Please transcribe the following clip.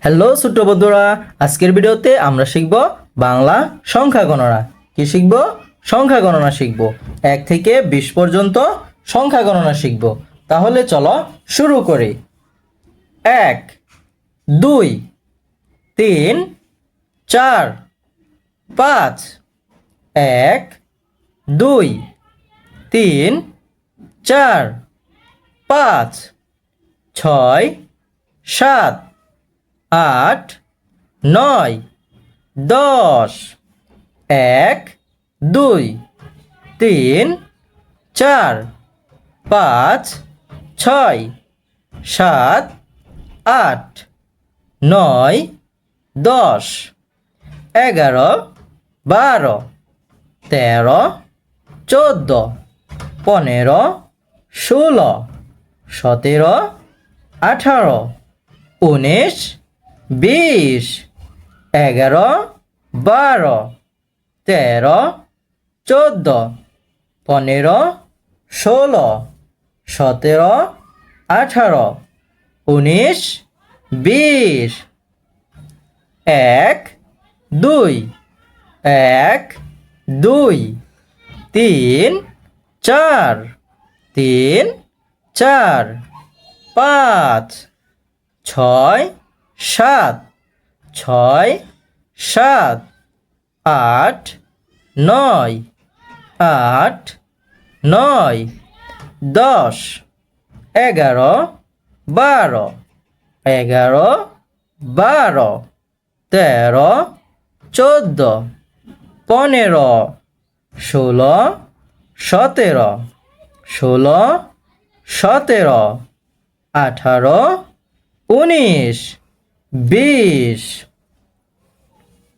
Hello ছোট্ট বন্ধুরা, আজকের ভিডিওতে আমরা শিখব বাংলা সংখ্যা গণনা। কি শিখব? সংখ্যা গণনা শিখব। 1 থেকে 20 পর্যন্ত সংখ্যা গণনা শিখব। তাহলে চলো শুরু করি। 1 2 3 4 5 1 2 3 4 5 6 7 8 9 10 1 2 3 4 5 6 7 8 9 10 11 12 13 14 15 16 17 18 19 20 11 12 13 14 15 16 17 18 19 20 1 2 1 2 3 4 3 4 5 6 7 6 7 8 9 8 9 10 11 12 11 12 13 14 15 16 17 16 17 18 19 20